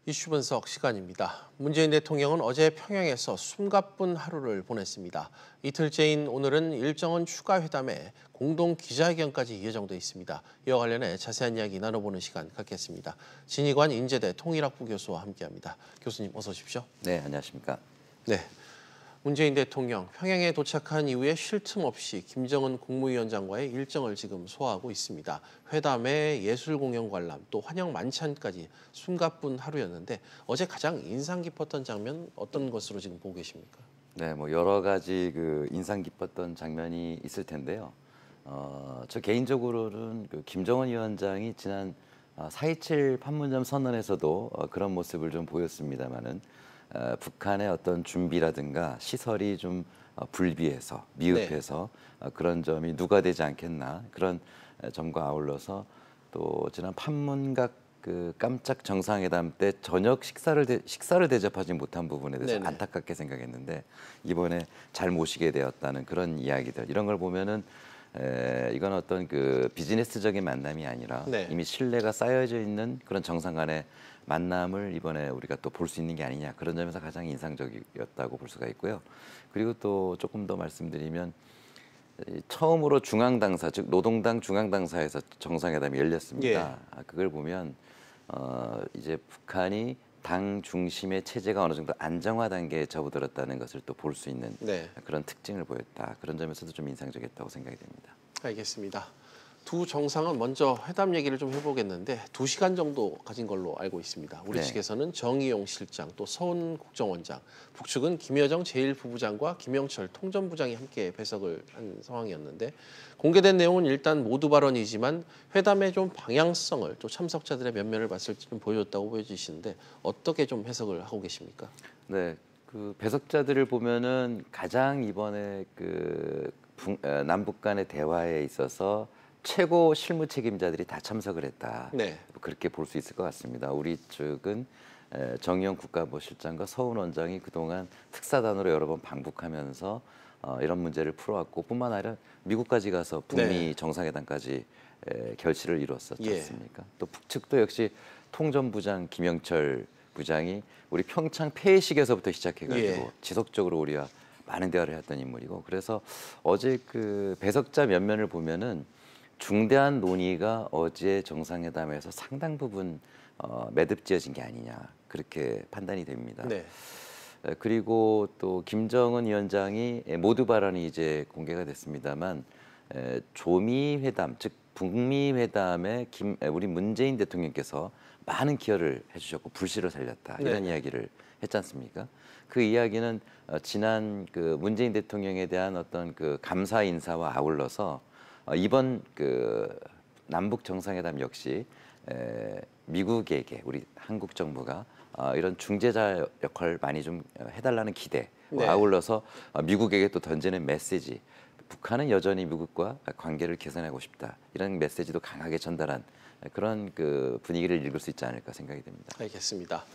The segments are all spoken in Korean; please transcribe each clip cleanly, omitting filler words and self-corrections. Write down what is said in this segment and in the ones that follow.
이슈 분석 시간입니다. 문재인 대통령은 어제 평양에서 숨가쁜 하루를 보냈습니다. 이틀째인 오늘은 일정은 추가 회담에 공동 기자회견까지 예정돼 있습니다. 이와 관련해 자세한 이야기 나눠보는 시간 갖겠습니다. 진희관 인제대 통일학부 교수와 함께합니다. 교수님 어서 오십시오. 네, 안녕하십니까. 네. 문재인 대통령 평양에 도착한 이후에 쉴 틈 없이 김정은 국무위원장과의 일정을 지금 소화하고 있습니다. 회담에 예술 공연 관람 또 환영 만찬까지 숨가쁜 하루였는데 어제 가장 인상 깊었던 장면 어떤 것으로 지금 보고 계십니까? 네, 여러 가지 인상 깊었던 장면이 있을 텐데요. 저 개인적으로는 김정은 위원장이 지난 4.27 판문점 선언에서도 그런 모습을 좀 보였습니다만은 북한의 어떤 준비라든가 시설이 좀 불비해서 미흡해서 그런 점이 누가되지 않겠나 그런 점과 아울러서 또 지난 판문각 깜짝 정상회담 때 저녁 식사를 대접하지 못한 부분에 대해서 네네. 안타깝게 생각했는데 이번에 잘 모시게 되었다는 그런 이야기들 이런 걸 보면은 이건 어떤 비즈니스적인 만남이 아니라 네. 이미 신뢰가 쌓여져 있는 그런 정상 간의 만남을 이번에 우리가 또 볼 수 있는 게 아니냐 그런 점에서 가장 인상적이었다고 볼 수가 있고요. 그리고 또 조금 더 말씀드리면 처음으로 중앙당사 즉 노동당 중앙당사에서 정상회담이 열렸습니다. 그걸 보면 이제 북한이 당 중심의 체제가 어느 정도 안정화 단계에 접어들었다는 것을 또 볼 수 있는 그런 특징을 보였다. 그런 점에서도 좀 인상적이었다고 생각이 됩니다. 알겠습니다. 두 정상은 먼저 회담 얘기를 좀 해보겠는데 2시간 정도 가진 걸로 알고 있습니다. 우리 네. 측에서는 정의용 실장, 또 서훈 국정원장, 북측은 김여정 제1부부장과 김영철 통전부장이 함께 배석을 한 상황이었는데 공개된 내용은 일단 모두 발언이지만 회담의 좀 방향성을 또 참석자들의 면면을 봤을 때 좀 보여줬다고 보여지시는데 어떻게 좀 해석을 하고 계십니까? 네, 배석자들을 보면은 가장 이번에 남북 간의 대화에 있어서 최고 실무 책임자들이 다 참석을 했다. 네. 그렇게 볼 수 있을 것 같습니다. 우리 측은 정의용 국가보실장과 서훈 원장이 그동안 특사단으로 여러 번 방북하면서 이런 문제를 풀어왔고 뿐만 아니라 미국까지 가서 북미 정상회담까지 결실을 이뤘었지 않습니까? 또 북측도 역시 통전부장 김영철 부장이 우리 평창 폐회식에서부터 시작해가지고 지속적으로 우리와 많은 대화를 했던 인물이고 그래서 어제 배석자 면면을 보면은 중대한 논의가 어제 정상회담에서 상당 부분 매듭지어진 게 아니냐 그렇게 판단이 됩니다. 네. 그리고 또 김정은 위원장이 모두 발언이 이제 공개가 됐습니다만 조미 회담 즉 북미 회담에 우리 문재인 대통령께서 많은 기여를 해주셨고 불씨를 살렸다 이런 이야기를 했지 않습니까? 그 이야기는 지난 문재인 대통령에 대한 어떤 감사 인사와 아울러서 이번 남북 정상회담 역시 미국에게 우리 한국 정부가 이런 중재자 역할을 많이 좀 해달라는 기대 아울러서 미국에게 또 던지는 메시지 북한은 여전히 미국과 관계를 개선하고 싶다 이런 메시지도 강하게 전달한 그런 분위기를 읽을 수 있지 않을까 생각이 됩니다. 알겠습니다.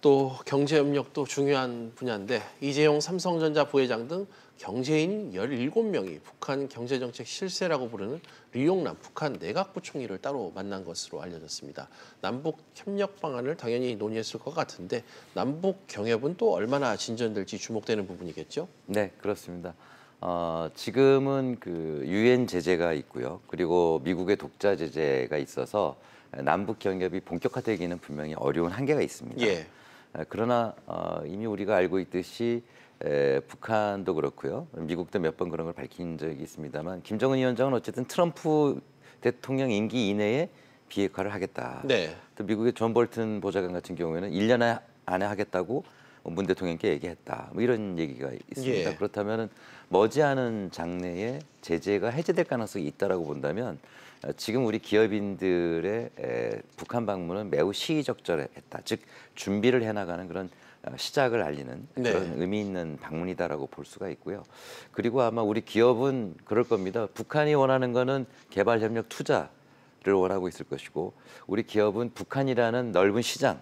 또 경제협력도 중요한 분야인데 이재용 삼성전자 부회장 등 경제인 17명이 북한 경제정책 실세라고 부르는 리용남 북한 내각부총리를 따로 만난 것으로 알려졌습니다. 남북 협력 방안을 당연히 논의했을 것 같은데 남북 경협은 또 얼마나 진전될지 주목되는 부분이겠죠? 네, 그렇습니다. 지금은 유엔 제재가 있고요. 그리고 미국의 독자 제재가 있어서 남북 경협이 본격화되기는 분명히 어려운 한계가 있습니다. 그러나 이미 우리가 알고 있듯이 북한도 그렇고요. 미국도 몇 번 그런 걸 밝힌 적이 있습니다만 김정은 위원장은 어쨌든 트럼프 대통령 임기 이내에 비핵화를 하겠다. 또 미국의 존 볼튼 보좌관 같은 경우에는 1년 안에 하겠다고 문 대통령께 얘기했다. 이런 얘기가 있습니다. 그렇다면 머지않은 장래에 제재가 해제될 가능성이 있다라고 본다면 지금 우리 기업인들의 북한 방문은 매우 시의적절했다. 즉 준비를 해나가는 그런 시작을 알리는 그런 의미 있는 방문이다라고 볼 수가 있고요. 그리고 아마 우리 기업은 그럴 겁니다. 북한이 원하는 거는 개발 협력 투자를 원하고 있을 것이고 우리 기업은 북한이라는 넓은 시장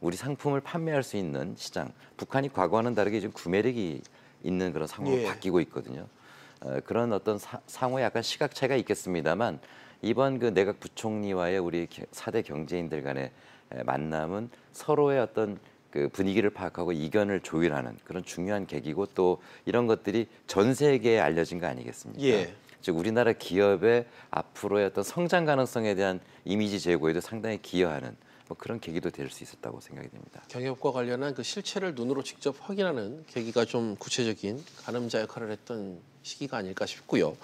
우리 상품을 판매할 수 있는 시장 북한이 과거와는 다르게 지금 구매력이 있는 그런 상황으로 바뀌고 있거든요. 그런 어떤 상호에 약간 시각 차이가 있겠습니다만 이번 내각 부총리와의 우리 4대 경제인들 간의 만남은 서로의 어떤 그 분위기를 파악하고 이견을 조율하는 그런 중요한 계기고 또 이런 것들이 전 세계에 알려진 거 아니겠습니까? 예. 즉 우리나라 기업의 앞으로의 어떤 성장 가능성에 대한 이미지 제고에도 상당히 기여하는 뭐 그런 계기도 될 수 있었다고 생각이 됩니다. 경협과 관련한 그 실체를 눈으로 직접 확인하는 계기가 좀 구체적인 가늠자 역할을 했던 시기가 아닐까 싶고요.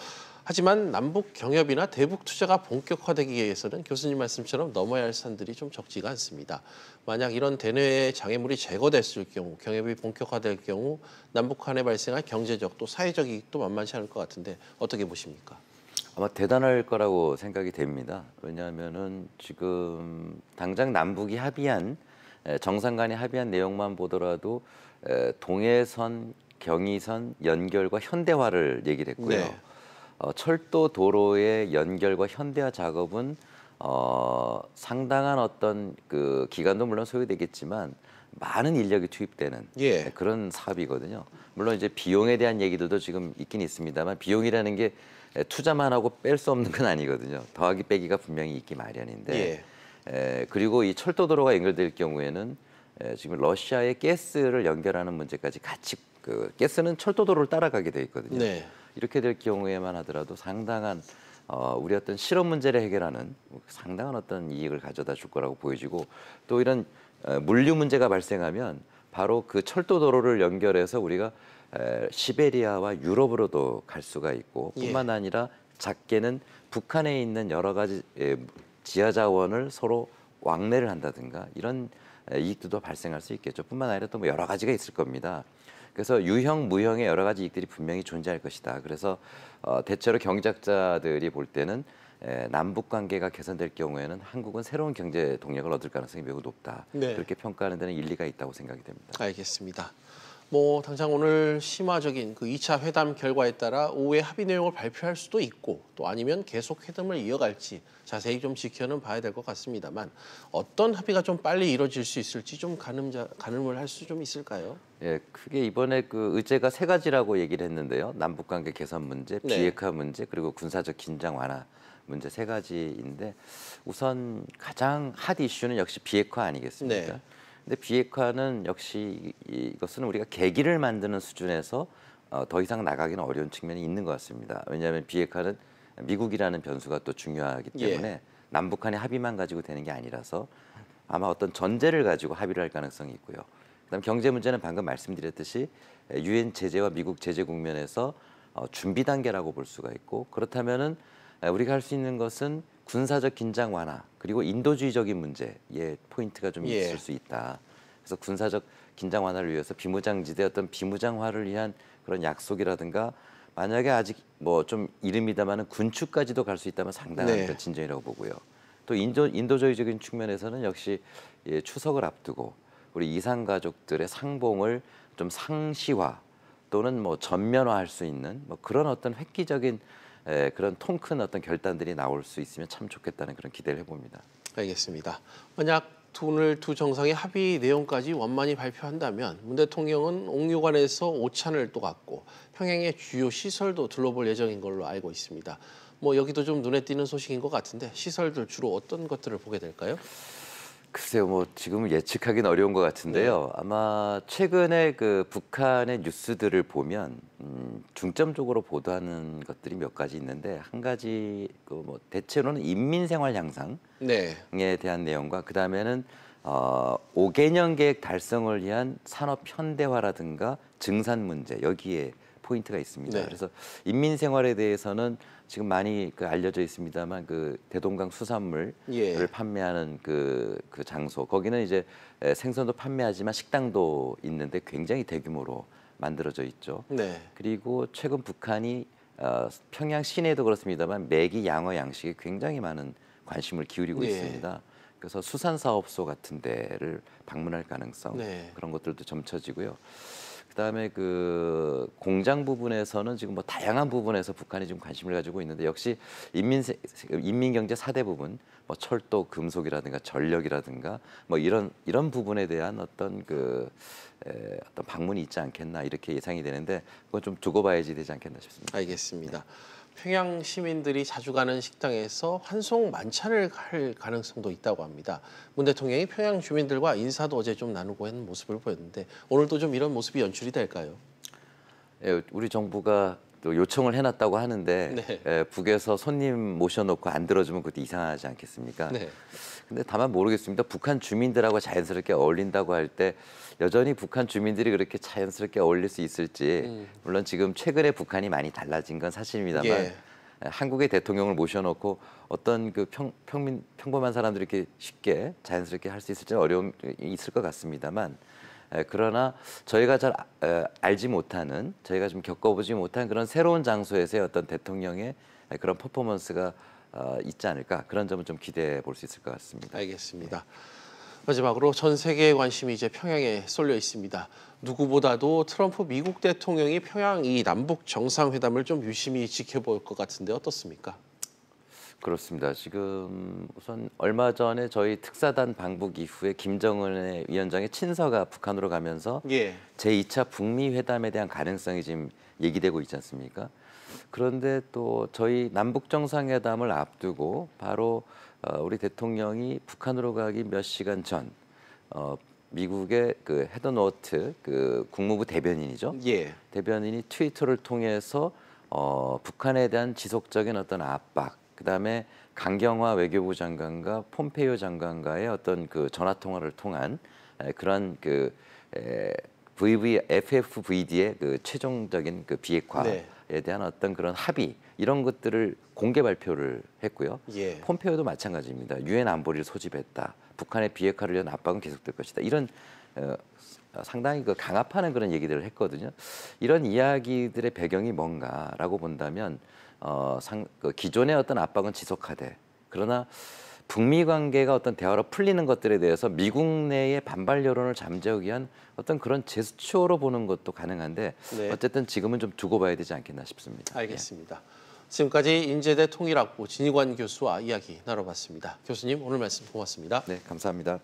하지만 남북 경협이나 대북 투자가 본격화되기 위해서는 교수님 말씀처럼 넘어야 할 산들이 좀 적지가 않습니다. 만약 이런 대내외 장애물이 제거됐을 경우, 경협이 본격화될 경우 남북 간에 발생할 경제적 또 사회적 이익도 만만치 않을 것 같은데 어떻게 보십니까? 아마 대단할 거라고 생각이 됩니다. 왜냐하면은 지금 당장 남북이 합의한 정상 간에 합의한 내용만 보더라도 동해선, 경의선 연결과 현대화를 얘기를 했고요. 네. 철도 도로의 연결과 현대화 작업은 상당한 어떤 그 기간도 물론 소요되겠지만 많은 인력이 투입되는 예. 그런 사업이거든요. 물론 이제 비용에 대한 얘기들도 지금 있긴 있습니다만 비용이라는 게 투자만 하고 뺄 수 없는 건 아니거든요. 더하기 빼기가 분명히 있기 마련인데 그리고 이 철도 도로가 연결될 경우에는 지금 러시아의 가스를 연결하는 문제까지 같이 그 가스는 철도 도로를 따라가게 돼 있거든요. 네. 이렇게 될 경우에만 하더라도 상당한 우리 어떤 실업 문제를 해결하는 상당한 어떤 이익을 가져다 줄 거라고 보여지고 또 이런 물류 문제가 발생하면 바로 그 철도 도로를 연결해서 우리가 시베리아와 유럽으로도 갈 수가 있고 뿐만 아니라 작게는 북한에 있는 여러 가지 지하 자원을 서로 왕래를 한다든가 이런 이익도 발생할 수 있겠죠. 뿐만 아니라 또 뭐 여러 가지가 있을 겁니다. 그래서 유형, 무형의 여러 가지 이익들이 분명히 존재할 것이다. 그래서 대체로 경제학자들이 볼 때는 남북 관계가 개선될 경우에는 한국은 새로운 경제 동력을 얻을 가능성이 매우 높다. 네. 그렇게 평가하는 데는 일리가 있다고 생각이 됩니다. 알겠습니다. 뭐 당장 오늘 심화적인 그 2차 회담 결과에 따라 오후에 합의 내용을 발표할 수도 있고 또 아니면 계속 회담을 이어갈지 자세히 좀 지켜는 봐야 될 것 같습니다만 어떤 합의가 좀 빨리 이루어질 수 있을지 좀 가늠을 할 수 좀 있을까요? 예, 크게 이번에 그 의제가 세 가지라고 얘기를 했는데요. 남북 관계 개선 문제, 비핵화 문제, 그리고 군사적 긴장 완화 문제 세 가지인데 우선 가장 핫 이슈는 역시 비핵화 아니겠습니까? 네. 근데 비핵화는 역시 이것은 우리가 계기를 만드는 수준에서 더 이상 나가기는 어려운 측면이 있는 것 같습니다. 왜냐하면 비핵화는 미국이라는 변수가 또 중요하기 때문에 남북한의 합의만 가지고 되는 게 아니라서 아마 어떤 전제를 가지고 합의를 할 가능성이 있고요. 그다음 경제 문제는 방금 말씀드렸듯이 유엔 제재와 미국 제재 국면에서 준비 단계라고 볼 수가 있고 그렇다면은 우리가 할 수 있는 것은 군사적 긴장 완화 그리고 인도주의적인 문제에 포인트가 좀 있을 수 있다. 그래서 군사적 긴장 완화를 위해서 비무장지대 어떤 비무장화를 위한 그런 약속이라든가 만약에 아직 뭐 좀 이릅니다마는 군축까지도 갈 수 있다면 상당한 그 진전이라고 보고요. 또 인도주의적인 측면에서는 역시 추석을 앞두고 우리 이산 가족들의 상봉을 좀 상시화 또는 뭐 전면화할 수 있는 뭐 그런 어떤 획기적인 그런 통 큰 어떤 결단들이 나올 수 있으면 참 좋겠다는 그런 기대를 해봅니다. 알겠습니다. 만약 오늘 두 정상의 합의 내용까지 원만히 발표한다면 문 대통령은 옥류관에서 오찬을 또 갖고 평양의 주요 시설도 둘러볼 예정인 걸로 알고 있습니다. 뭐 여기도 좀 눈에 띄는 소식인 것 같은데 시설들 주로 어떤 것들을 보게 될까요? 글쎄요, 뭐 지금은 예측하기는 어려운 것 같은데요. 아마 최근에 그 북한의 뉴스들을 보면 중점적으로 보도하는 것들이 몇 가지 있는데 한 가지 그 뭐 대체로는 인민생활 향상에 대한 내용과 그 다음에는 5개년 계획 달성을 위한 산업 현대화라든가 증산 문제 여기에 포인트가 있습니다. 그래서 인민생활에 대해서는 지금 많이 알려져 있습니다만 그 대동강 수산물을 판매하는 그 장소 거기는 이제 생선도 판매하지만 식당도 있는데 굉장히 대규모로 만들어져 있죠. 그리고 최근 북한이 평양 시내도 그렇습니다만 매기 양어 양식에 굉장히 많은 관심을 기울이고 있습니다. 그래서 수산사업소 같은 데를 방문할 가능성 그런 것들도 점쳐지고요. 그다음에 그 공장 부분에서는 지금 뭐 다양한 부분에서 북한이 지금 관심을 가지고 있는데 역시 인민경제 4대 부분 뭐 철도, 금속이라든가 전력이라든가 뭐 이런 부분에 대한 어떤 어떤 방문이 있지 않겠나 이렇게 예상이 되는데 그건 좀 두고 봐야지 되지 않겠나 싶습니다. 알겠습니다. 평양 시민들이 자주 가는 식당에서 환송 만찬을 할 가능성도 있다고 합니다. 문 대통령이 평양 주민들과 인사도 어제 좀 나누고 하는 모습을 보였는데 오늘도 좀 이런 모습이 연출이 될까요? 예, 우리 정부가 또 요청을 해놨다고 하는데 네. 예, 북에서 손님 모셔놓고 안 들어주면 그것도 이상하지 않겠습니까? 네. 근데 다만 모르겠습니다. 북한 주민들하고 자연스럽게 어울린다고 할 때 여전히 북한 주민들이 그렇게 자연스럽게 어울릴 수 있을지 물론 지금 최근에 북한이 많이 달라진 건 사실입니다만 예. 한국의 대통령을 모셔놓고 어떤 그 평범한 사람들이 이렇게 쉽게 자연스럽게 할 수 있을지 어려움이 있을 것 같습니다만 그러나 저희가 잘 알지 못하는 저희가 좀 겪어보지 못한 그런 새로운 장소에서의 어떤 대통령의 그런 퍼포먼스가 있지 않을까 그런 점은 좀 기대해 볼 수 있을 것 같습니다. 알겠습니다. 마지막으로 전 세계의 관심이 이제 평양에 쏠려 있습니다. 누구보다도 트럼프 미국 대통령이 평양 이 남북 정상회담을 좀 유심히 지켜볼 것 같은데 어떻습니까? 그렇습니다. 지금 우선 얼마 전에 저희 특사단 방북 이후에 김정은 위원장의 친서가 북한으로 가면서 예. 제2차 북미 회담에 대한 가능성이 지금 얘기되고 있지 않습니까? 그런데 또 저희 남북 정상회담을 앞두고 바로 우리 대통령이 북한으로 가기 몇 시간 전 미국의 그 헤더노트 그 국무부 대변인이죠. 예. 대변인이 트위터를 통해서 북한에 대한 지속적인 어떤 압박, 그다음에 강경화 외교부 장관과 폼페이오 장관과의 어떤 그 전화 통화를 통한 그런 그 FFVD의 그 최종적인 그 비핵화에 대한 어떤 그런 합의 이런 것들을 공개 발표를 했고요. 예. 폼페이오도 마찬가지입니다. 유엔 안보리를 소집했다. 북한의 비핵화를 위한 압박은 계속될 것이다. 이런 상당히 그 강압하는 그런 얘기들을 했거든요. 이런 이야기들의 배경이 뭔가라고 본다면 그 기존의 어떤 압박은 지속하되 그러나 북미 관계가 어떤 대화로 풀리는 것들에 대해서 미국 내의 반발 여론을 잠재우기 위한 어떤 그런 제스처로 보는 것도 가능한데 네. 어쨌든 지금은 좀 두고 봐야 되지 않겠나 싶습니다. 알겠습니다. 지금까지 인제대 통일학부 진희관 교수와 이야기 나눠봤습니다. 교수님 오늘 말씀 고맙습니다. 네, 감사합니다.